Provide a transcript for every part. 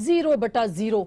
0/0।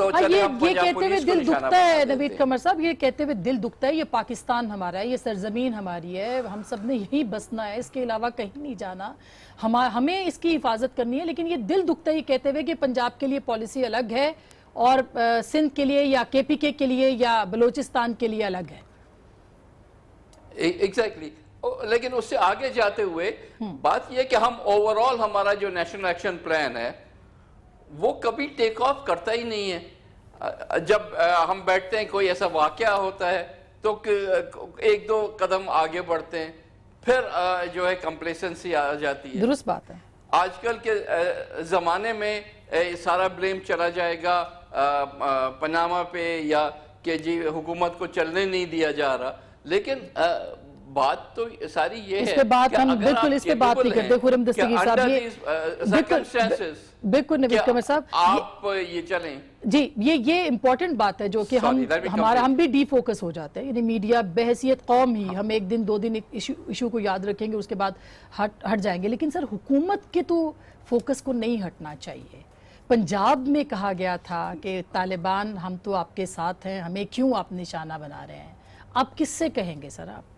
تو چلے ہم یہ کہتے ہوئے دل دکھتا ہے نوید قمر صاحب، یہ کہتے ہوئے دل دکھتا ہے، یہ پاکستان ہمارا ہے، یہ سرزمین ہماری ہے، ہم سب نے یہیں بسنا ہے، اس کے علاوہ کہیں نہیں جانا، ہمیں اس کی حفاظت کرنی ہے، لیکن یہ دل دکھتا ہے یہ کہتے ہوئے کہ پنجاب کے لیے پالیسی الگ ہے اور سندھ کے لیے یا کے پی کے لیے یا بلوچستان کے لیے الگ ہے. ایگزیکٹلی. لیکن اس سے آگے جاتے ہوئے بات یہ کہ ہم اوورال ہمارا جو نیشنل ایکشن پلان ہے وہ کبھی ٹیک آف کرتا ہی نہیں ہے. جب ہم بیٹھتے ہیں کوئی ایسا واقعہ ہوتا ہے تو ایک دو قدم آگے بڑھتے ہیں، پھر جو ہے کمپلیسنسی آ جاتی ہے. درست بات ہے. آج کل کے زمانے میں سارا بلیم چلا جائے گا پاناما پہ یا کہ جی حکومت کو چلنے نہیں دیا جا رہا، لیکن بات تو ساری یہ ہے اس پہ بات ہم بالکل اس پہ بات نہیں کرتے. خرم دستگیر صاحب بالکل نوید قمر صاحب آپ یہ چلیں جی، یہ امپورٹنٹ بات ہے جو کہ ہم بھی ڈی فوکس ہو جاتے ہیں. یعنی میڈیا بحیثیت قوم ہی ہم ایک دن دو دن ایشو کو یاد رکھیں گے، اس کے بعد ہٹ جائیں گے، لیکن سر حکومت کے تو فوکس کو نہیں ہٹنا چاہیے. پنجاب میں کہا گیا تھا کہ طالبان ہم تو آپ کے ساتھ ہیں، ہمیں کیوں آپ نشانہ بنا رہے ہیں. آپ کس سے کہیں گے سر؟ آپ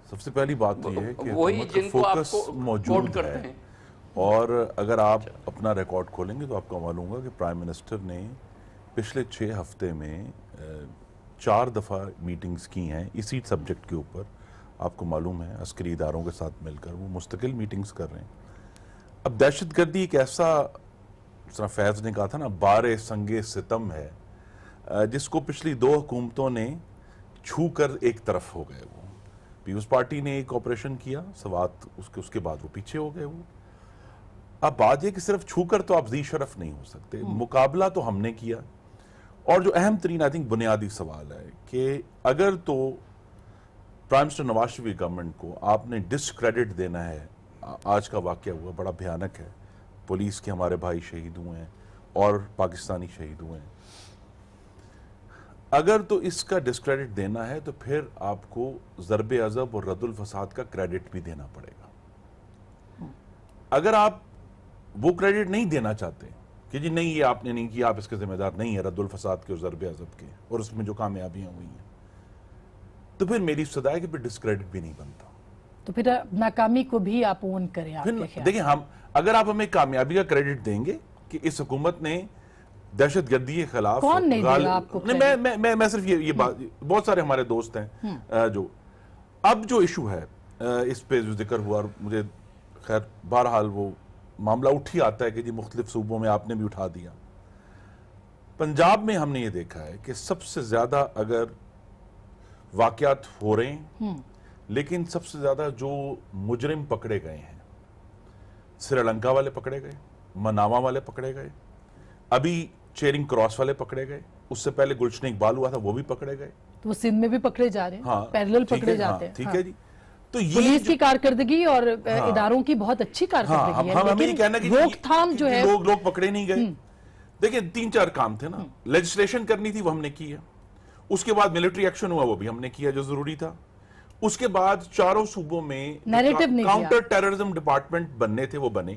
سب سے پہلی بات تو یہ ہے کہ وہی حکومت کا جن کو آپ فوکس کو موجود کرتے ہے، ہیں. اور اگر آپ اپنا ریکارڈ کھولیں گے تو آپ کو معلوم ہوگا کہ پرائم منسٹر نے پچھلے 6 ہفتے میں 4 دفعہ میٹنگز کی ہیں اسی سبجیکٹ کے اوپر. آپ کو معلوم ہے عسکری اداروں کے ساتھ مل کر وہ مستقل میٹنگز کر رہے ہیں. اب دہشت گردی ایک ایسا، جس طرح فیض نے کہا تھا نا، بارے سنگ ستم ہے، جس کو پچھلی 2 حکومتوں نے چھو کر ایک طرف ہو گئے. وہ پیپلز پارٹی نے ایک آپریشن کیا سوات، اس کے بعد وہ پیچھے ہو گئے. وہ اب بات یہ کہ صرف چھو کر تو آپ ذی شرف نہیں ہو سکتے. مقابلہ تو ہم نے کیا، اور جو اہم ترین آئی تھنک بنیادی سوال ہے کہ اگر تو prime minister Nawaz Sharif government کو آپ نے ڈسکریڈٹ دینا ہے، آج کا واقعہ ہوا بڑا بھیانک ہے، پولیس کے ہمارے بھائی شہید ہوئے ہیں اور پاکستانی شہید ہوئے ہیں، اگر تو اس کا ڈسکریڈٹ دینا ہے تو پھر آپ کو ضرب عضب اور رد الفساد کا کریڈٹ بھی دینا پڑے گا. اگر آپ وہ کریڈٹ نہیں دینا چاہتے کہ جی نہیں یہ آپ نے نہیں کیا، آپ اس کے ذمہ دار نہیں ہے رد الفساد کے اور ضرب عضب کے اور اس میں جو کامیابیاں ہوئی ہیں، تو پھر میری صدا ہے کہ پھر ڈسکریڈٹ بھی نہیں بنتا. تو پھر ناکامی کو بھی آپ اون کریں. دیکھیں اگر آپ ہمیں کامیابی کا کریڈٹ دیں گے کہ اس حکومت نے دہشت گردی کے خلاف، کون نہیں دے گا آپ کو؟ میں صرف یہ بات، بہت سارے ہمارے دوست ہیں جو اب جو ایشو ہے اس پہ جو ذکر ہوا، اور مجھے خیر بہرحال وہ معاملہ اٹھ ہی آتا ہے کہ جی مختلف صوبوں میں آپ نے بھی اٹھا دیا. پنجاب میں ہم نے یہ دیکھا ہے کہ سب سے زیادہ اگر واقعات ہو رہے ہیں، لیکن سب سے زیادہ جو مجرم پکڑے گئے ہیں، سری لنکا والے پکڑے گئے، مناوا والے پکڑے گئے، ابھی چیرنگ کراس والے پکڑے گئے، اس سے پہلے گلشن اقبال ہوا تھا وہ بھی پکڑے گئے. تو وہ سندھ میں بھی پکڑے جا رہے ہیں، پیرلل پکڑے جاتے ہیں. ٹھیک ہے جی. تو پولیس کی کارکردگی اور اداروں کی بہت اچھی کارکردگی ہے، ہمیں یہ کہنا کہ روک تھام جو ہے لوگ پکڑے نہیں گئے. دیکھیں 3-4 کام تھے نا. لیجسلیشن کرنی تھی وہ ہم نے کی ہے، اس کے بعد ملٹری ایکشن ہوا وہ بھی ہم نے کیا جو ضروری تھا. اس کے بعد 4 صوبوں میں کاؤنٹر ٹیررزم ڈپارٹمنٹ بننے تھے وہ بنے.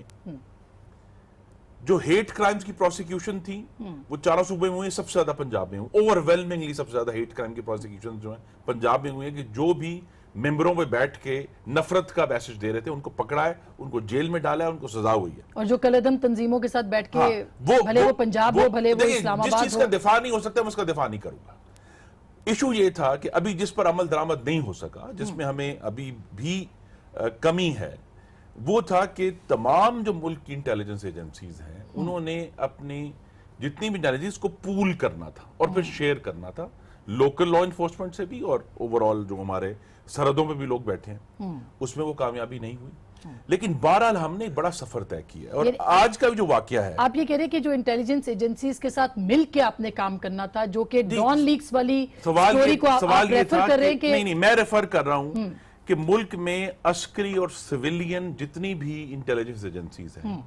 جو ہیٹ کرائمز کی پروسیکیوشن تھی وہ 4 صوبے میں ہوئی، سب سے زیادہ پنجاب میں ہوئی. اوورویلمنگلی سب سے زیادہ ہیٹ کرائم کی پروسیکیوشن جو ہیں پنجاب میں ہوئی ہیں، کہ جو بھی ممبروں پہ بیٹھ کے نفرت کا میسج دے رہے تھے ان کو پکڑا ہے، ان کو جیل میں ڈالا ہے، ان کو سزا ہوئی ہے. اور جو کل عدم تنظیموں کے ساتھ بیٹھ کے بھلے وہ پنجاب ہو بھلے وہ اسلام آباد ہو، جس چیز کا دفاع نہیں ہو سکتا میں اس کا دفاع نہیں کروں گا. ایشو یہ تھا کہ ابھی جس پر عمل درآمد نہیں ہو سکا، جس میں ہمیں ابھی بھی کمی ہے، وہ تھا کہ تمام جو ملک کی انٹیلیجنس ایجنسیز ہیں انہوں نے اپنی جتنی بھی انٹیلیجنس کو پول کرنا تھا اور پھر شیئر کرنا تھا لوکل لا انفورسمنٹ سے بھی، اور اوورال جو ہمارے سرحدوں پہ بھی لوگ بیٹھے ہیں اس میں وہ کامیابی نہیں ہوئی. لیکن بہرحال ہم نے بڑا سفر طے کیا ہے. اور آج کا جو واقعہ ہے، آپ یہ کہہ رہے ہیں کہ جو انٹیلیجنس ایجنسیز کے ساتھ مل کے آپ نے کام کرنا تھا، جو کہ ڈان لیکس والی سٹوری کو آپ ریفر کر رہے ہیں کہ نہیں میں ریفر کر رہا ہوں کہ ملک میں عسکری اور سویلین جتنی بھی انٹیلیجنس ایجنسیز ہیں،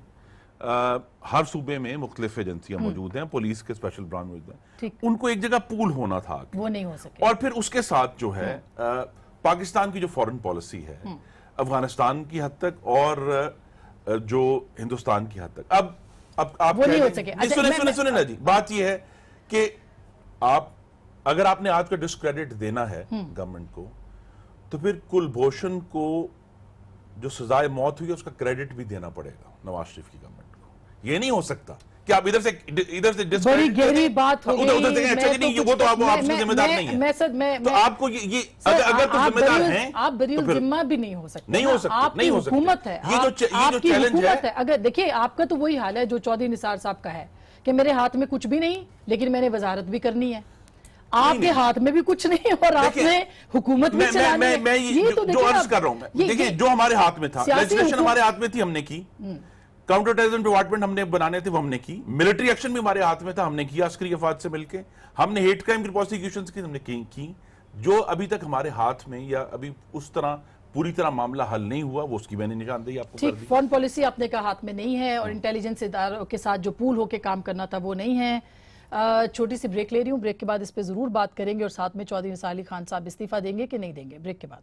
ہر صوبے میں مختلف ایجنسیاں موجود ہیں، پولیس کے اسپیشل برانچ موجود ہیں، ان کو ایک جگہ پول ہونا تھا، وہ نہیں ہو سکے. اور پھر اس کے ساتھ جو ہے پاکستان کی جو فورن پالیسی ہے افغانستان کی حد تک اور جو ہندوستان کی حد تک. آپ وہ نہیں ہو سکے. سنیں نا جی, بات یہ ہے کہ اگر آپ نے آج کا ڈسکریڈٹ دینا ہے گورنمنٹ کو, تو پھر کلبھوشن کو جو سزائے موت ہوئی ہے اس کا کریڈٹ بھی دینا پڑے گا نواز شریف کی گورنمنٹ کو. یہ نہیں ہو سکتا کہ آپ ادھر سے بڑی گہری بات ہو گئی. ادھر سے اچھا نہیں, وہ تو آپ سے ذمہ دار نہیں ہے. تو آپ کو یہ اگر تو ذمہ دار ہیں, آپ بری الذمہ بھی نہیں ہو سکتے. نہیں ہو سکتے, آپ کی حکومت ہے, آپ کی حکومت ہے. اگر دیکھیں آپ کا تو وہی حال ہے جو چودھری نثار صاحب کا ہے کہ میرے ہاتھ میں کچھ بھی نہیں لیکن میں نے وزارت بھی کرنی ہے. آپ کے ہاتھ میں بھی کچھ نہیں اور آپ نے حکومت بھی چلانی ہے. میں جو عرض کر رہا ہوں, دیکھیں جو ہمارے ہاتھ میں تھا, لیجسلیشن ہمارے ہاتھ میں تھی, ہم نے کی. کاؤنٹر ٹیررزم ڈپارٹمنٹ ہم نے بنانے تھے, وہ ہم نے کی. ملٹری ایکشن بھی ہمارے ہاتھ میں تھا, ہم نے کیا عسکری افواج سے مل کے. ہم نے ہیٹ کرائم کی پروسیکیوشنز کی, ہم نے کی. جو ابھی تک ہمارے ہاتھ میں یا ابھی اس طرح پوری طرح معاملہ حل نہیں ہوا, وہ اس کی میں نے نشاندہی آپ کو کر دی. فارن پالیسی آپ نے کہا ہاتھ میں نہیں ہے, اور انٹیلیجنس اداروں کے ساتھ جو پول ہو کے کام کرنا تھا وہ نہیں ہے. چھوٹی سی بریک لے رہی ہوں, بریک کے بعد اس پہ ضرور بات کریں گے, اور ساتھ میں چودھری نثار علی خان صاحب استعفیٰ دیں گے کہ نہیں دیں گے, بریک کے بعد.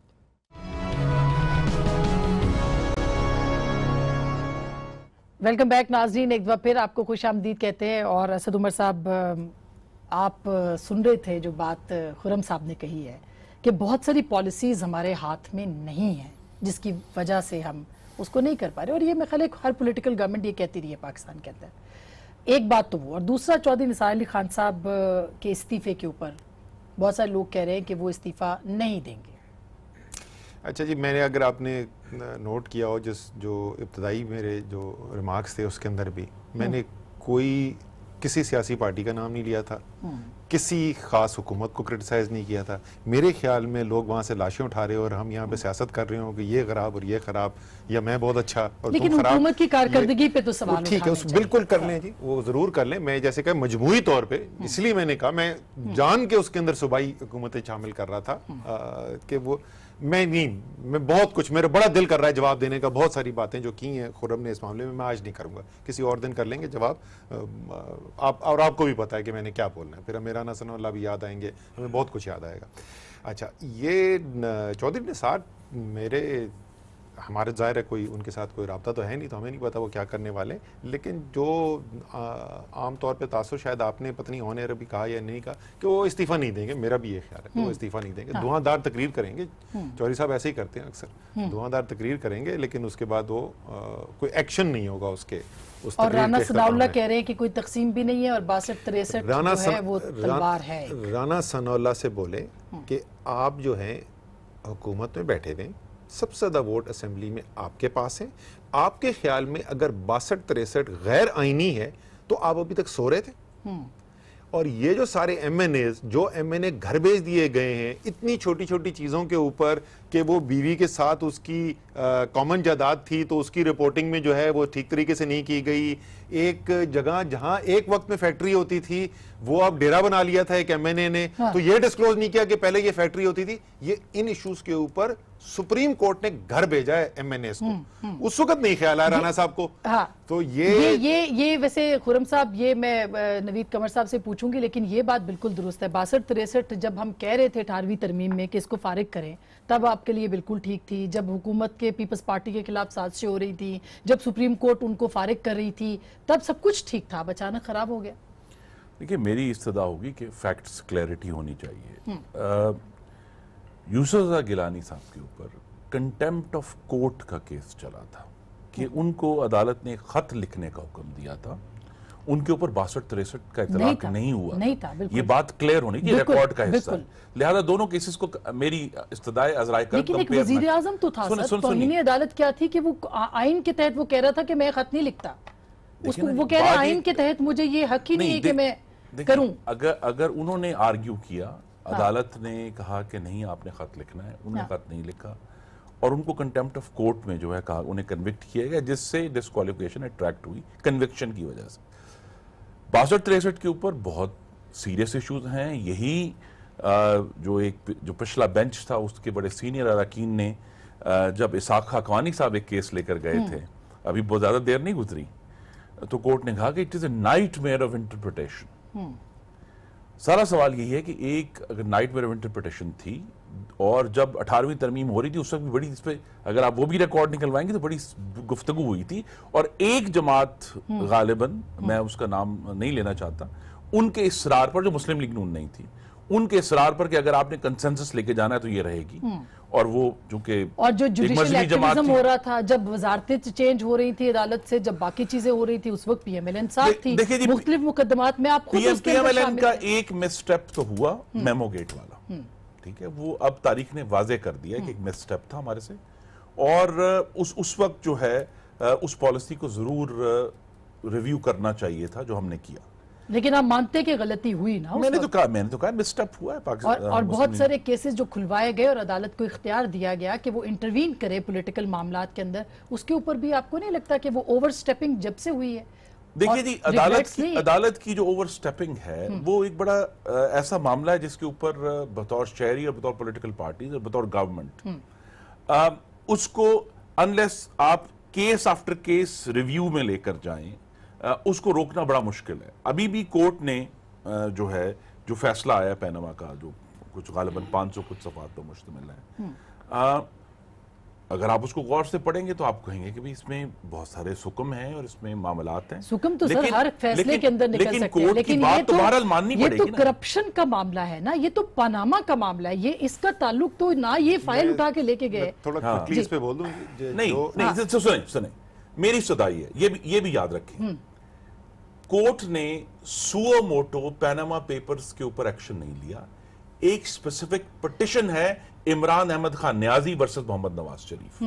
ویلکم بیک ناظرین, ایک دفعہ پھر آپ کو خوش آمدید کہتے ہیں. اور اسد عمر صاحب, آپ سن رہے تھے جو بات خرم صاحب نے کہی ہے کہ بہت ساری پالیسیز ہمارے ہاتھ میں نہیں ہیں جس کی وجہ سے ہم اس کو نہیں کر پا رہے, اور یہ میں خیال ہر پولیٹیکل گورنمنٹ یہ کہتی رہی ہے پاکستان کے اندر. ایک بات تو وہ, اور دوسرا چودھری نثار علی خان صاحب کے استعفے کے اوپر بہت سارے لوگ کہہ رہے ہیں کہ وہ استعفیٰ نہیں دیں گے. اچھا جی, میں نے اگر آپ نے نوٹ کیا ہو جو ابتدائی میرے جو ریمارکس تھے اس کے اندر بھی میں نے کسی سیاسی پارٹی کا نام نہیں لیا تھا, کسی خاص حکومت کو کرٹیسائز نہیں کیا تھا. میرے خیال میں لوگ وہاں سے لاشیں اٹھا رہے اور ہم یہاں پہ سیاست کر رہے ہوں کہ یہ خراب اور یہ خراب, یا میں بہت اچھا اور لیکن حکومت کی کارکردگی پہ تو سوال ٹھیک ہے, بالکل کر لیں جی, وہ ضرور کر لیں. میں جیسے کہ مجموعی طور پہ اس لیے میں نے کہا, میں جان کے اس کے اندر صوبائی حکومتیں شامل کر رہا تھا کہ وہ میں بہت کچھ, میرا بڑا دل کر رہا ہے جواب دینے کا. بہت ساری باتیں جو کی ہیں خرم نے اس معاملے میں آج نہیں کروں گا, کسی اور دن کر لیں گے جواب. اور آپ کو بھی پتا ہے کہ میں نے کیا بولنا ہے. پھر میرا نسن اللہ بھی یاد آئیں گے, ہمیں بہت کچھ یاد آئے گا. اچھا, یہ چودھری نثار ہمارے ظاہر ہے کوئی ان کے ساتھ کوئی رابطہ تو ہے نہیں, تو ہمیں نہیں پتا وہ کیا کرنے والے ہیں. لیکن جو عام طور پہ تاثر, شاید آپ نے پتہ نہیں ہونے بھی کہا یا نہیں کہا کہ وہ استعفیٰ نہیں دیں گے, میرا بھی یہ خیال ہے کہ وہ استعفیٰ نہیں دیں گے. دھواں دار تقریر کریں گے, چودھری صاحب ایسے ہی کرتے ہیں اکثر, دھواں دار تقریر کریں گے لیکن اس کے بعد وہ کوئی ایکشن نہیں ہوگا اس کے. اور رانا ثناء اللہ کہہ رہے ہیں کہ کوئی تقسیم بھی نہیں ہے اور 62-63 جو ہے وہ تلوار ہے. رانا ثناء اللہ سے بولے کہ آپ جو ہیں حکومت میں بیٹھے ہوئے, سب سے زیادہ ووٹ اسمبلی میں آپ کے پاس ہیں. آپ کے خیال میں اگر 62-63 غیر آئینی ہے تو آپ ابھی تک سو رہے تھے. اور یہ جو سارے ایم این ایز جو ایم این اے گھر بھیج دیے گئے ہیں اتنی چھوٹی چھوٹی چیزوں کے اوپر کہ وہ بیوی کے ساتھ اس کی کامن جائیداد تھی تو اس کی رپورٹنگ میں جو ہے وہ ٹھیک طریقے سے نہیں کی گئی. ایک جگہ جہاں ایک وقت میں فیکٹری ہوتی تھی وہ اب ڈیرا بنا لیا تھا ایک ایم این اے نے, تو یہ ڈسکلوز نہیں کیا کہ پہلے یہ فیکٹری ہوتی تھی. یہ ان ایشوز کے اوپر سپریم کورٹ نے گھر بھیجا ہے ایم این ایز کو. اس وقت نہیں خیال آیا رانا صاحب کو. تو یہ ویسے خرم صاحب, یہ میں نوید قمر صاحب سے پوچھوں گی, لیکن یہ بات بالکل درست ہے. 62-63 جب ہم کہہ رہے تھے 18ویں ترمیم میں کہ اس کو فارغ کریں, تب آپ کے لیے بالکل ٹھیک تھی. جب حکومت کے پیپلز پارٹی کے خلاف سازشیں ہو رہی تھی, جب سپریم کورٹ ان کو فارغ کر رہی تھی, تب سب کچھ ٹھیک تھا. اب اچانک خراب ہو گیا. دیکھیں, میری استدعا ہوگی کہ فیکٹس کلیئرٹی ہونی چاہیے. یوسف رضا گیلانی صاحب کے اوپر کنٹیمپٹ آف کورٹ کا کیس چلا تھا کہ ان کو عدالت نے خط لکھنے کا حکم دیا تھا, ان کے اوپر 62-63 کا اطلاق نہیں ہوا. یہ بات کلیئر ہونی کہ ریکارڈ کا حصہ ہے. لہذا دونوں کیسز کو میری استدعاء ازرائے کر لیکن ایک وزیر اعظم تو تھا سر, توہین عدالت کیا تھی کہ وہ آئین کے تحت وہ کہہ رہا تھا کہ میں خط نہیں لکھتا. وہ کہہ رہا ہے آئین کے تحت مجھے یہ حق ہی نہیں ہے کہ میں کروں. اگر انہوں نے آرگیو کیا, عدالت نے کہا کہ نہیں آپ نے خط لکھنا ہے, انہوں نے خط نہیں لکھا اور ان کو کنٹیمپٹ آف کورٹ میں جو ہے کہا انہیں کنوکٹ کیا گیا, جس سے ڈسکوالیفیکیشن اٹریکٹ ہوئی کنوکشن کی وجہ سے. 62-63 کے اوپر بہت سیریس ایشوز ہیں. یہی جو پچھلا بینچ تھا اس کے بڑے سینئر اراکین نے جب اسحاق حقانی صاحب ایک کیس لے کر گئے تھے, ابھی بہت زیادہ دیر نہیں گزری, تو کورٹ نے کہا کہ it is a night measure of interpretation. سارا سوال یہی ہے کہ ایک اگر نائٹ میئر آف انٹرپریٹیشن تھی اور جب 18ویں ترمیم ہو رہی تھی اس وقت بھی بڑی اس پہ اگر آپ وہ بھی ریکارڈ نکلوائیں گے تو بڑی گفتگو ہوئی تھی، اور ایک جماعت غالباً، میں اس کا نام نہیں لینا چاہتا، ان کے اصرار پر، جو مسلم لیگ نون نہیں تھی، ان کے اصرار پر کہ اگر آپ نے کنسنسس لے کے جانا ہے تو یہ رہے گی، اور وہ چونکہ اور جو جوڈیشل ایکٹیویزم ہو رہا تھا، جب وزارتیں چینج ہو رہی تھی عدالت سے، جب باقی چیزیں ہو رہی تھی، اس وقت پی ایم ایل این ساتھ تھی مختلف مقدمات میں، آپ خود اس کے پی ایم ایل این شامل کا ہیں۔ ایک مس سٹیپ تو ہوا میمو گیٹ والا، ٹھیک ہے، وہ اب تاریخ نے واضح کر دیا کہ ایک مس سٹیپ تھا ہمارے سے، اور اس وقت جو ہے اس پالیسی کو ضرور ریویو کرنا چاہیے تھا جو ہم نے کیا، لیکن آپ مانتے کہ غلطی ہوئی نا؟ میں نے تو کہا مس سٹیپ ہوا ہے پاکستان، اور بہت سارے کیسز جو کھلوائے گئے اور عدالت کو اختیار دیا گیا کہ وہ انٹروین کرے پولیٹیکل معاملات کے اندر، اس کے اوپر بھی آپ کو نہیں لگتا کہ وہ اوور سٹیپنگ جب سے ہوئی ہے؟ دیکھیے جی، عدالت کی جو اوور سٹیپنگ ہے وہ ایک بڑا ایسا معاملہ ہے جس کے اوپر بطور شہری اور بطور پولیٹیکل پارٹیز اور بطور گورنمنٹ اس کو انلیس آپ کیس آفٹر کیس ریویو میں لے کر جائیں، اس کو روکنا بڑا مشکل ہے۔ ابھی بھی کورٹ نے جو ہے جو فیصلہ آیا پینما کا، جو کچھ غالباً 500 کچھ صفحات پر مشتمل ہے، اگر آپ اس کو غور سے پڑھیں گے تو آپ کہیں گے کہ اس میں بہت سارے سکم ہیں اور اس میں معاملات ہیں، سکم تو سر ہر فیصلے کے اندر نکل سکتے ہیں، لیکن یہ تو کرپشن کا معاملہ ہے نا، یہ تو پاناما کا معاملہ ہے، یہ اس کا تعلق تو نہ یہ فائل اٹھا کے لے کے گئے۔ تھوڑا پلیز پہ بول دوں، نہیں سنیں، میری صدائی ہے، یہ بھی یاد رکھیں، کورٹ نے سو موٹو پیناما پیپرز کے اوپر ایکشن نہیں لیا، ایک اسپیسیفک پٹیشن ہے عمران احمد خان نیازی ورسز محمد نواز شریف،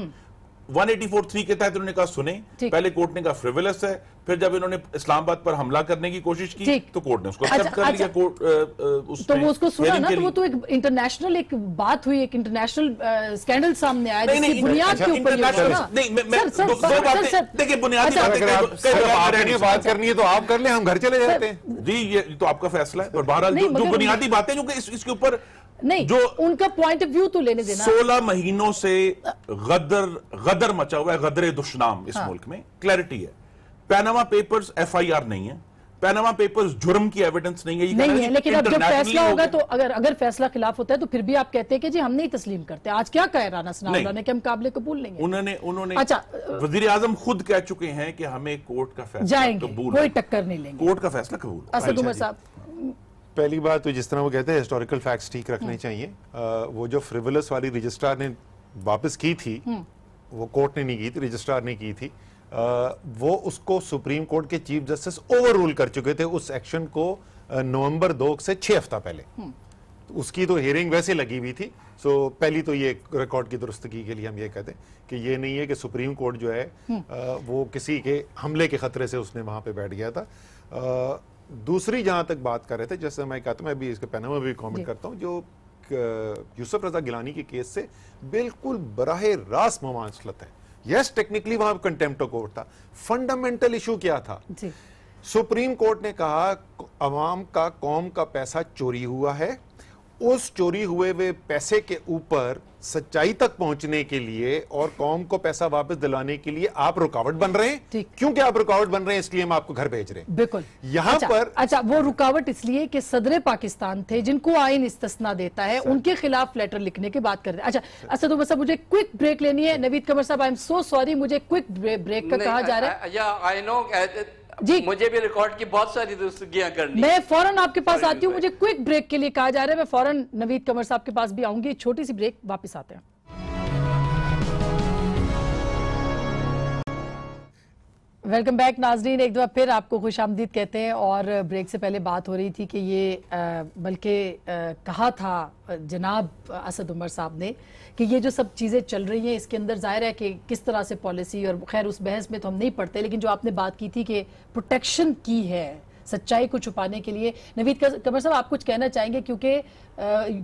184(3) کے تحت انہوں نے کہا سنیں، پہلے کورٹ نے کہا فریولس ہے، پھر جب انہوں نے اسلام آباد پر حملہ کرنے کی کوشش کی تو کورٹ نے اس کو ایکسپٹ کر لیا، تو وہ اس کو سنا نا، تو وہ تو ایک انٹرنیشنل ایک بات ہوئی، ایک انٹرنیشنل سکینڈل سامنے آیا جس کی بنیاد کے اوپر یہ ہونا۔ دیکھیں بنیادی بات کرنی ہے تو آپ کر لیں، ہم گھر چلے جاتے ہیں جی، یہ تو آپ کا فیصلہ ہے، اور بہرحال جو بنیادی باتیں جو کہ اس کے اوپر نہیں، جو ان کا پوائنٹ آف ویو تو لینے دینا، 16 مہینوں سے غدر مچا ہوا ہے، غدر دشنام اس ملک میں، کلیئرٹی ہے۔ Panama papers F I R نہیں ہے، پیناما پیپرز جرم کی ایویڈنس نہیں ہے، لیکن اب جب فیصلہ ہوگا تو اگر فیصلہ خلاف ہوتا ہے تو پھر بھی آپ کہتے ہیں کہ جی ہم نہیں تسلیم کرتے۔ آج کیا کہہ رانا ثناء اللہ نے کہ ہم قابل قبول لیں گے؟ انہوں نے وزیر اعظم خود کہہ چکے ہیں کہ ہمیں کورٹ کا فیصلہ جائیں گے، قبول، کوئی ٹکر نہیں لیں گے، کورٹ کا فیصلہ قبول۔ اسد عمر صاحب، پہلی بات تو جس طرح وہ کہتے ہیں ہسٹوریکل فیکٹس ٹھیک رکھنے چاہیے، وہ جو فریولس والی رجسٹرار نے واپس کی تھی، وہ کورٹ نے نہیں کی تھی، رجسٹرار نے کی تھی، وہ اس کو سپریم کورٹ کے چیف جسٹس اوور رول کر چکے تھے اس ایکشن کو نومبر 2 سے 6 ہفتہ پہلے، اس کی تو ہیئرنگ ویسے لگی ہوئی تھی۔ سو پہلی تو یہ ریکارڈ کی درستگی کے لیے ہم یہ کہتے ہیں کہ یہ نہیں ہے کہ سپریم کورٹ جو ہے وہ کسی کے حملے کے خطرے سے اس نے وہاں پہ بیٹھ گیا تھا۔ دوسری جہاں تک بات کر رہے تھے، جیسے میں کہتا ہوں، میں بھی اس کے پیناما میں بھی کامنٹ کرتا ہوں، جو یوسف رضا گیلانی کے کیس سے بالکل براہ راست مماثلت ہے۔ یس ٹیکنیکلی وہاں کنٹیمپٹ آف کورٹ تھا، فنڈامنٹل ایشو کیا تھا؟ سپریم کورٹ نے کہا عوام کا، قوم کا پیسہ چوری ہوا ہے، اس چوری ہوئے پیسے کے اوپر سچائی تک پہنچنے کے لیے اور قوم کو پیسہ واپس دلانے کے لیے آپ رکاوٹ بن رہے ہیں، کیونکہ آپ رکاوٹ بن رہے ہیں اس لیے ہم آپ کو گھر بھیج رہے ہیں۔ بالکل، یہاں پر وہ رکاوٹ اس لیے کہ صدر پاکستان تھے جن کو آئین استثناء دیتا ہے، ان کے خلاف لیٹر لکھنے کی بات کر رہے ہیں۔ اچھا اسد عمر صاحب، مجھے کوئک بریک لینی ہے۔ نوید قمر صاحب، آئی ایم سو سوری، مجھے کوئک بریک کا کہا جا رہا ہے جی، مجھے بھی ریکارڈ کی بہت ساری درستگیاں کرنی، میں فوراً آپ کے پاس آتی ہوں، مجھے کوئک بریک کے لیے کہا جا رہا ہے، میں فوراً نوید قمر صاحب کے پاس بھی آؤں گی، چھوٹی سی بریک، واپس آتے ہیں۔ ویلکم بیک ناظرین، ایک دفعہ پھر آپ کو خوش آمدید کہتے ہیں، اور بریک سے پہلے بات ہو رہی تھی کہ یہ بلکہ کہا تھا جناب اسد عمر صاحب نے کہ یہ جو سب چیزیں چل رہی ہیں اس کے اندر ظاہر ہے کہ کس طرح سے پالیسی، اور خیر اس بحث میں تو ہم نہیں پڑھتے، لیکن جو آپ نے بات کی تھی کہ پروٹیکشن کی ہے سچائی کو چھپانے کے لیے، نوید قمر صاحب آپ کچھ کہنا چاہیں گے؟ کیونکہ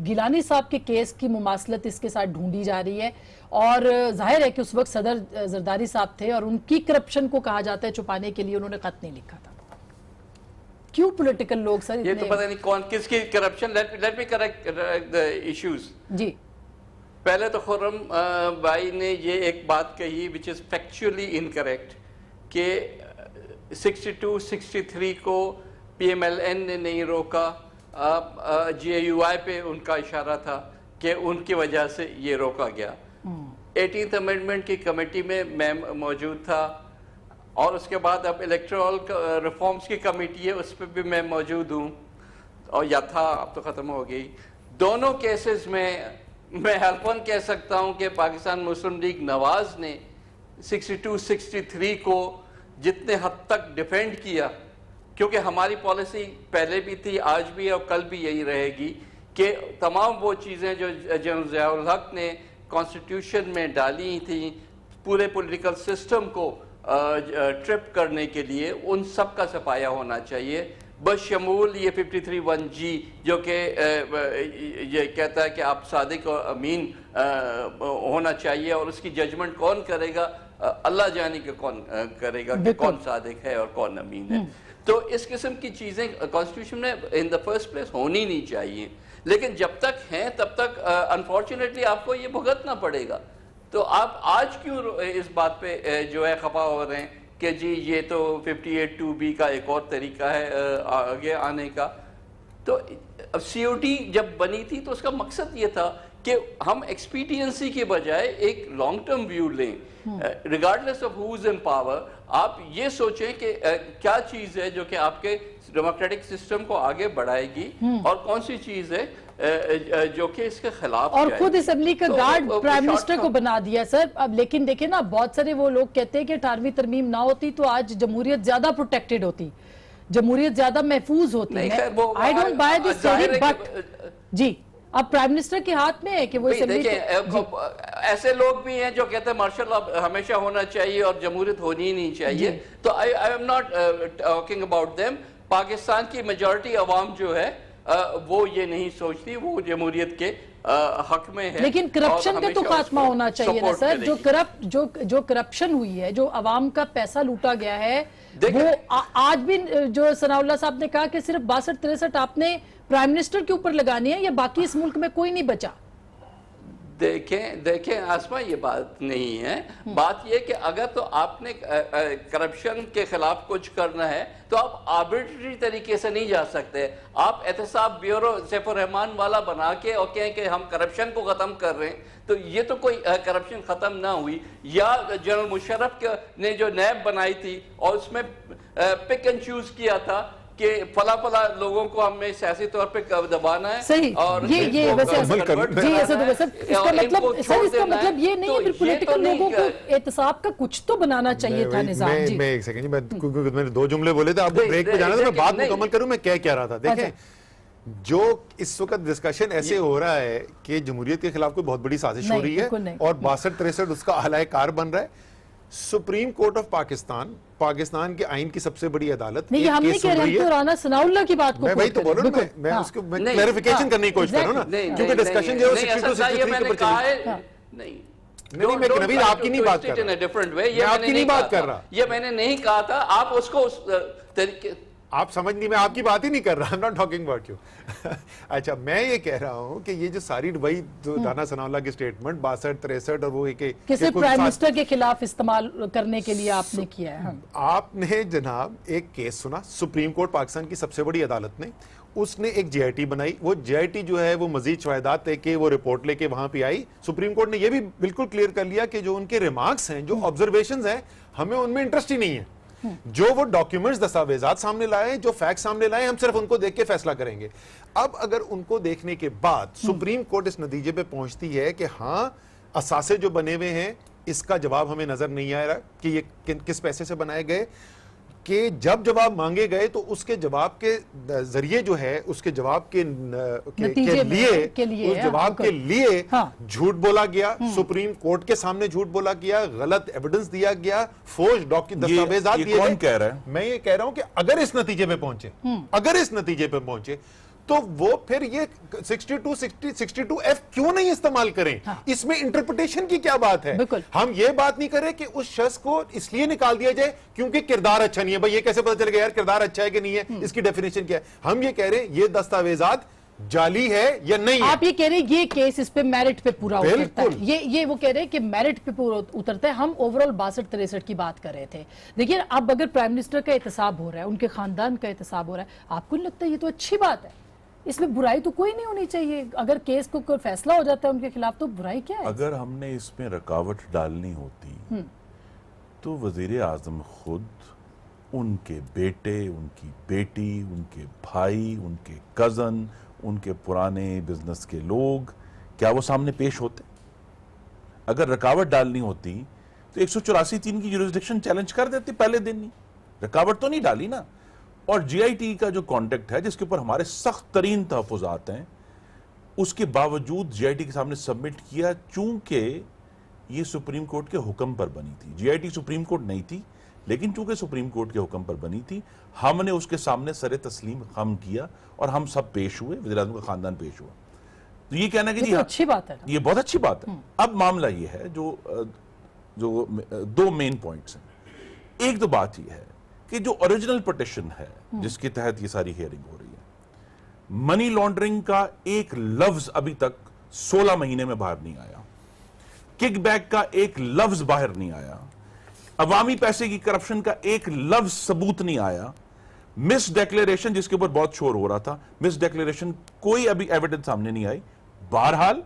گیلانی صاحب کے کیس کی مماثلت اس کے ساتھ ڈھونڈی جا رہی ہے، اور ظاہر ہے کہ اس وقت صدر زرداری صاحب تھے اور ان کی کرپشن کو کہا جاتا ہے چھپانے کے لیے انہوں نے خط نہیں لکھا تھا۔ کیوں پولیٹیکل لوگ سر یہ تو پتہ نہیں کون کس کی corruption, let me correct the issues. جی، پہلے تو خرم بھائی نے یہ ایک بات کہی which is factually incorrect کہ 62-63 کو پی ایم ایل این نے نہیں روکا، جی اے یو آئی پہ ان کا اشارہ تھا، کہ ان کی وجہ سے یہ روکا گیا. 18th امینڈمنٹ کی کمیٹی میں موجود تھا, اور اس کے بعد اب الیکٹورل ریفارمز کی کمیٹی ہے, اس پہ بھی میں موجود ہوں, اور یا تھا, اب تو ختم ہو گئی. دونوں کیسز میں حلفاً کہہ سکتا ہوں کہ پاکستان مسلم لیگ نواز نے 62-63 کو جتنے حد تک ڈیفینڈ کیا, کیونکہ ہماری پالیسی پہلے بھی تھی, آج بھی اور کل بھی یہی رہے گی کہ تمام وہ چیزیں جو جنرل ضیاء الحق نے کانسٹیٹیوشن میں ڈالی تھیں پورے پولیٹیکل سسٹم کو ٹرپ کرنے کے لیے, ان سب کا صفایا ہونا چاہیے, بشمول یہ 53(1)G جو کہ یہ کہتا ہے کہ آپ صادق اور امین ہونا چاہیے, اور اس کی ججمنٹ کون کرے گا, اللہ جانے کہ کون کرے گا کہ کون صادق ہے اور کون امین ہے. تو اس قسم کی چیزیں کانسٹیٹیوشن میں ان دا فرسٹ پلیس ہونی نہیں چاہیے, لیکن جب تک ہیں تب تک انفارچونیٹلی آپ کو یہ بھگتنا پڑے گا. تو آپ آج کیوں اس بات پہ جو ہے خفا ہو رہے ہیں کہ جی یہ تو 58(2)B کا ایک اور طریقہ ہے آگے آنے کا. تو COT جب بنی تھی تو اس کا مقصد یہ تھا کہ ہم ایکسپیڈینسی کے بجائے ایک لانگ ٹرم ویو لیں, regardless of who's in power. آپ یہ سوچیں کہ کیا چیز ہے جو کہ آپ کے ڈیموکریٹک سسٹم کو آگے بڑھائے گی, اور کون سی چیز ہے جو کہ اس کے خلاف اور خود اسمبلی کا گارڈ پرائم منسٹر کو بنا دیا سر. اب لیکن دیکھیں نا, بہت سارے وہ لوگ کہتے ہیں کہ 18ویں ترمیم نہ ہوتی تو آج جمہوریت زیادہ پروٹیکٹڈ ہوتی, جمہوریت زیادہ محفوظ ہوتی ہے. I don't buy this theory, but جی اب پرائم منسٹر کے ہاتھ میں ہے کہ وہ ایسے لوگ بھی ہیں جو کہتے ہیں مارشل لا ہمیشہ ہونا چاہیے اور جمہوریت ہونی ہی نہیں چاہیے. تو I am not talking about them. Pakistan کی میجورٹی عوام جو ہے وہ یہ نہیں سوچتی, وہ جمہوریت کے حق میں ہے. لیکن کرپشن کا تو خاتمہ ہونا چاہیے نا سر. جو کرپشن ہوئی ہے, جو عوام کا پیسہ لوٹا گیا ہے, وہ آج بھی جو ثناء اللہ صاحب نے کہا کہ صرف 62-63 آپ نے پرائم منسٹر کے اوپر لگانی ہے, یا باقی اس ملک میں کوئی نہیں بچا. دیکھیں آسما, یہ بات نہیں ہے. بات یہ کہ اگر تو آپ نے کرپشن کے خلاف کچھ کرنا ہے تو آپ آربیٹری طریقے سے نہیں جا سکتے. آپ احتساب بیورو سیف الرحمان والا بنا کے اور کہیں کہ ہم کرپشن کو ختم کر رہے ہیں, تو یہ تو کوئی کرپشن ختم نہ ہوئی. یا جنرل مشرف نے جو نیب بنائی تھی اور اس میں پک اینڈ چوز کیا تھا کہ فلا لوگوں کو ہمیں سیاسی طور پہ دبانا ہے. صحیح, یہ ویسے اس کا مطلب یہ نہیں ہے پولیٹیکل لوگوں کو احتساب کا کچھ تو بنانا چاہیے تھا نظام. میں ایک سیکنڈ, میں نے 2 جملے بولے تھے, آپ کو بریک پہ جانا تھا, میں بات مکمل کروں. میں کیا رہا تھا, دیکھیں جو اس وقت ڈسکشن ایسے ہو رہا ہے کہ جمہوریت کے خلاف کوئی بہت بڑی سازش ہو رہی ہے اور 62-63 اس کا اعلی کار بن رہا ہے. سپریم کورٹ آف پاکستان کے آئین کی سب سے بڑی عدالت نہیں, ہم نہیں کہہ رہے ہیں, رانا ثناء اللہ کی بات کو میں وہی تو بول رہا ہوں, میں اس کو کلیریفیکیشن کرنے کی کوشش کر رہا ہوں نا, کیونکہ ڈسکشن جو 62-63 کے اوپر چلی. نہیں, میں نبیل آپ کی نہیں بات کر رہا, میں آپ کی نہیں بات کر رہا, یہ میں نے نہیں کہا تھا. آپ اس کو آپ سمجھ نہیں, میں آپ کی بات ہی نہیں کر رہا. I'm not talking about you. اچھا, میں یہ کہہ رہا ہوں کہ یہ جو ساری وہی رانا ثناء اللہ کی سٹیٹمنٹ 62-63 اور وہ کسی پرائم منسٹر کے خلاف استعمال کرنے کے لیے آپ نے کیا ہے. آپ نے جناب ایک کیس سنا, سپریم کورٹ پاکستان کی سب سے بڑی عدالت نے, اس نے ایک JIT بنائی. وہ JIT جو ہے وہ مزید شواہدات لے کے وہ رپورٹ لے کے وہاں پہ آئی. سپریم کورٹ نے یہ بھی بالکل کلیئر کر لیا کہ جو ان کے ریمارکس ہیں, جو آبزرویشنز ہیں, ہمیں ان میں انٹرسٹ ہی نہیں ہے. جو وہ ڈاکیومنٹس دستاویزات سامنے لائے, جو فیکٹ سامنے لائے, ہم صرف ان کو دیکھ کے فیصلہ کریں گے. اب اگر ان کو دیکھنے کے بعد سپریم کورٹ اس نتیجے پہ پہنچتی ہے کہ ہاں اثاثے جو بنے ہوئے ہیں اس کا جواب ہمیں نظر نہیں آ رہا کہ یہ کس پیسے سے بنائے گئے, کہ جب جواب مانگے گئے تو اس کے جواب کے ذریعے جو ہے اس کے جواب کے لیے جھوٹ بولا گیا, سپریم کورٹ کے سامنے جھوٹ بولا گیا, غلط ایویڈنس دیا گیا, فوج دستاویزات دیے گئے. میں یہ کہہ رہا ہوں کہ اگر اس نتیجے پہ پہنچے تو وہ پھر یہ 62F کیوں نہیں استعمال کریں. اس میں انٹرپریٹیشن کی کیا بات ہے. ہم یہ بات نہیں کریں کہ اس شخص کو اس لیے نکال دیا جائے کیونکہ کردار اچھا نہیں ہے. بھئی یہ کیسے پتہ چلے گا یار کردار اچھا ہے کہ نہیں ہے, اس کی ڈیفینیشن کیا ہے. ہم یہ کہہ رہے ہیں یہ دستاویزات جعلی ہے یا نہیں ہے. آپ یہ کہہ رہے ہیں یہ کیس اس پہ میرٹ پہ پورا اترتا ہے, یہ وہ کہہ رہے ہیں کہ میرٹ پہ پورا اترتا ہے. ہم اوورال 62-63 کی بات کر رہے تھے. دیکھیں اب اگر پرائم منسٹر کا احتساب ہو رہا ہے, ان کے خاندان کا احتساب ہو رہا ہے, آپ کو نہیں لگتا یہ تو اچھی بات ہے, اس میں برائی تو کوئی نہیں ہونی چاہیے. اگر کیس کو کوئی فیصلہ ہو جاتا ہے ان کے خلاف تو برائی کیا ہے؟ اگر ہم نے اس میں رکاوٹ ڈالنی ہوتی تو وزیر اعظم خود، ان کے بیٹے، ان کی بیٹی، ان کے بھائی، ان کے کزن، ان کے پرانے بزنس کے لوگ، کیا وہ سامنے پیش ہوتے؟ اگر رکاوٹ ڈالنی ہوتی تو 184(3) کی جیورسڈکشن چیلنج کر دیتے پہلے دن ہی. رکاوٹ تو نہیں ڈالی نا. اور جی آئی ٹی کا جو کانٹیکٹ ہے جس کے اوپر ہمارے سخت ترین تحفظات ہیں، اس کے باوجود جی آئی ٹی کے سامنے سبمٹ کیا، چونکہ یہ سپریم کورٹ کے حکم پر بنی تھی. جی آئی ٹی سپریم کورٹ نہیں تھی، لیکن چونکہ سپریم کورٹ کے حکم پر بنی تھی، ہم نے اس کے سامنے سر تسلیم خم کیا اور ہم سب پیش ہوئے، وزیر اعظم کا خاندان پیش ہوا. تو یہ کہنا کہ یہ تو اچھی بات ہے. یہ بہت اچھی بات ہے. اب معاملہ یہ ہے جو دو مین پوائنٹس ہیں. ایک تو بات یہ ہے کہ جو اوریجنل پٹیشن ہے جس کے تحت یہ ساری ہیئرنگ ہو رہی ہے، منی لانڈرنگ کا ایک لفظ ابھی تک 16 مہینے میں باہر نہیں آیا. کک بیک کا ایک لفظ باہر نہیں آیا. عوامی پیسے کی کرپشن کا ایک لفظ ثبوت نہیں آیا. مس ڈیکلیریشن جس کے اوپر بہت شور ہو رہا تھا، مس ڈیکلیریشن کوئی ابھی ایویڈنس سامنے نہیں آئی. بہرحال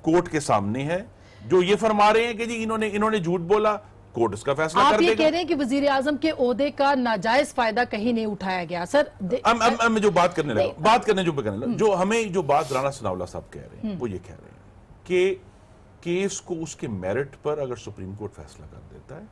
کورٹ کے سامنے ہے. جو یہ فرما رہے ہیں کہ جی انہوں نے جھوٹ بولا، کورٹ اس کا فیصلہ کر دے گا. آپ یہ کہہ رہے ہیں کہ وزیر اعظم کے عہدے کا ناجائز فائدہ کہیں نہیں اٹھایا گیا. سر میں جو بات کرنے لگا، جو ہمیں جو بات رانا ثناءاللہ صاحب کہہ رہے ہیں وہ یہ کہہ رہے ہیں کہ کیس کو اس کے میرٹ پر اگر سپریم کورٹ فیصلہ کر دیتا ہے،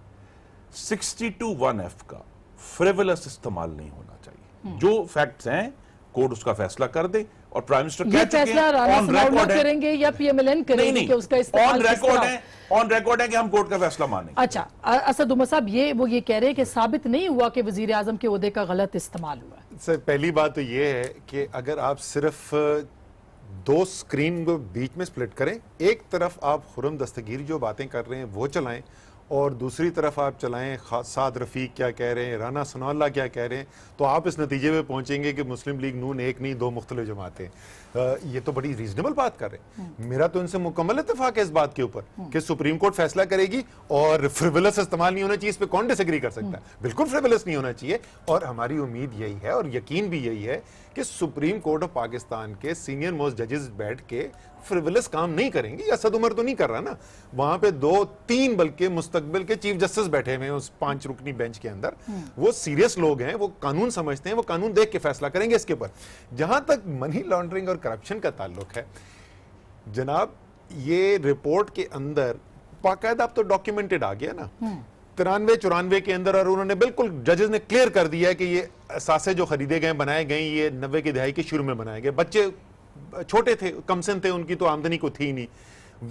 62(1)(f) کا فریولس استعمال نہیں ہونا چاہیے. جو فیکٹس ہیں کورٹ اس کا فیصلہ کر دے. اور پرائم منسٹر کہہ چکے ہیں، آن ریکارڈ کریں گے یا پی ایم ایل این کریں گے کہ اس کا استعمال کس طرح؟ آن ریکارڈ ہے کہ ہم کورٹ کا فیصلہ مانیں گے. اچھا اسد عمر صاحب، وہ یہ کہہ رہے ہیں کہ ثابت نہیں ہوا کہ وزیر اعظم کے عہدے کا غلط استعمال ہوا ہے. سر پہلی بات تو یہ ہے کہ اگر آپ صرف دو سکرین کو بیچ میں سپلٹ کریں، ایک طرف آپ خرم دستگیر جو باتیں کر رہے ہیں وہ چلائیں اور دوسری طرف آپ چلائیں سعد رفیق کیا کہہ رہے ہیں، رانا ثناءاللہ کیا کہہ رہے ہیں، تو آپ اس نتیجے پہ پہنچیں گے کہ مسلم لیگ نون ایک نہیں دو مختلف جماعتیں. یہ تو بڑی ریزنیبل بات کر رہے ہیں. میرا تو ان سے مکمل اتفاق ہے اس بات کے اوپر کہ سپریم کورٹ فیصلہ کرے گی اور فریولس استعمال نہیں ہونا چاہیے. اس پہ کون ڈس ایگری کر سکتا ہے؟ بالکل فریولس نہیں ہونا چاہیے. اور ہماری امید یہی ہے اور یقین بھی یہی ہے کہ سپریم کورٹ آف پاکستان کے سینئر موسٹ ججز بیٹھ کے فریولس کام نہیں کریں گے. اسد عمر تو نہیں کر رہا نا، وہاں پہ 2-3 بلکہ مستقبل کے چیف جسٹس بیٹھے ہوئے ہیں اس 5 رکنی بینچ کے اندر. وہ سیریس لوگ ہیں، وہ قانون سمجھتے ہیں، وہ قانون دیکھ کے فیصلہ کریں گے اس کے اوپر. جہاں تک منی لانڈرنگ اور کرپشن کا تعلق ہے جناب، یہ رپورٹ کے اندر باقاعدہ اب تو ڈاکیومنٹڈ آ گیا نا 93-94 کے اندر، اور انہوں نے بالکل ججز نے کلیئر کر دیا ہے کہ یہ اثاثے جو خریدے گئے بنائے گئے یہ 90 کی دہائی کے شروع میں بنائے گئے. بچے چھوٹے تھے، کم سن تھے، ان کی تو آمدنی کو تھی نہیں.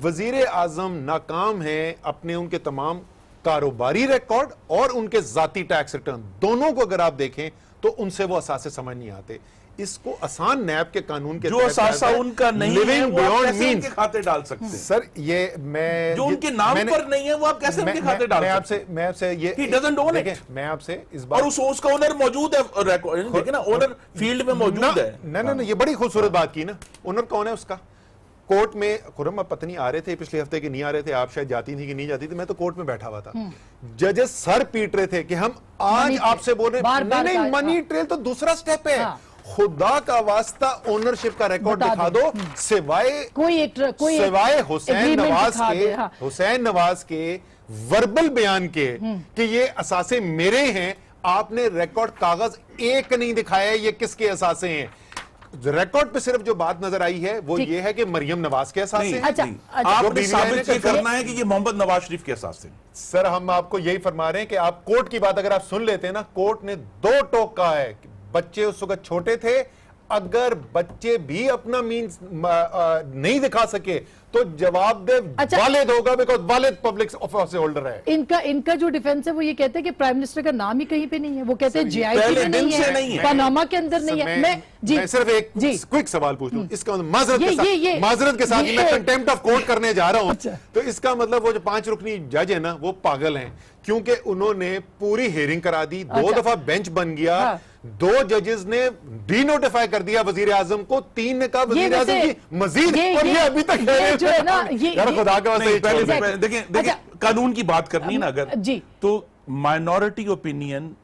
وزیر اعظم ناکام ہیں اپنے ان کے تمام کاروباری ریکارڈ اور ان کے ذاتی ٹیکس ریٹرن دونوں کو اگر آپ دیکھیں تو ان سے وہ اثاثے سمجھ نہیں آتے. اس کو آسان نیب کے قانون کے جو اثاثہ ان کا نہیں ہے وہ آپ کیسے ان کے کھاتے ڈال سکتے ہیں؟ سر یہ میں جو ان کے نام پر نہیں ہے وہ آپ کیسے ان کے کھاتے ڈال سکتے ہیں؟ میں آپ سے یہ He doesn't own it. میں آپ سے اس بات اور اس کا اونر موجود ہے، دیکھیں نا اونر فیلڈ میں موجود ہے. نہیں یہ بڑی خوبصورت بات کی نا. اونر کون ہے اس کا؟ کورٹ میں خرم اب پتہ نہیں آ رہے تھے پچھلے ہفتے کہ نہیں آ رہے تھے، آپ شاید جاتی تھی کہ نہیں جاتی تھی، میں تو کورٹ میں بیٹھا ہوا تھا. ججز سر پیٹ رہے تھے کہ ہم آج آپ سے بول رہے ہیں نہیں منی ٹریل تو دوسرا سٹیپ ہے. خدا کا واسطہ اونرشپ کا ریکارڈ دکھا دو سوائے حسین نواز کے وربل بیان کے کہ یہ اثاثے میرے ہیں. آپ نے ریکارڈ کاغذ ایک نہیں دکھایا یہ کس کے اثاثے ہیں. ریکارڈ پہ صرف جو بات نظر آئی ہے وہ یہ ہے کہ مریم نواز کے اثاثے ہیں. آپ نے ثابت یہ کرنا ہے کہ یہ محمد نواز شریف کے اثاثے ہیں. سر ہم آپ کو یہی فرما رہے ہیں کہ آپ کورٹ کی بات اگر آپ سن لیتے ہیں نا، کورٹ نے 2 ٹوک کہا ہے. بچے اس وقت چھوٹے تھے، اگر بچے بھی اپنا مینز نہیں دکھا سکے تو جواب دے والد ہوگا، بیکاز والد پبلک آفس ہولڈر ہے. ان کا جو ڈیفنس ہے وہ یہ کہتے ہیں کہ پرائم منسٹر کا نام ہی کہیں پہ نہیں ہے. وہ کہتے ہیں جی آئی ٹی میں نہیں ہے، پاناما کے اندر نہیں ہے. میں صرف ایک کوئک سوال پوچھ لوں اس کا معذرت کے ساتھ میں کنٹیمپٹ آف کورٹ کرنے جا رہا ہوں. تو اس کا مطلب وہ جو 5 رکنی جج ہیں نا وہ پاگل ہیں، کیونکہ انہوں نے پوری ہیئرنگ کرا دی، 2 دفعہ بینچ بن گیا، 2 ججز نے ڈی نوٹیفائی کر دیا وزیر اعظم کو، 3 نے کہا وزیر اعظم کی مزید، اور یہ ابھی تک دیکھیں قانون کی بات کرنی ہے نا اگر تو مائنورٹی اوپینین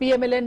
PMLN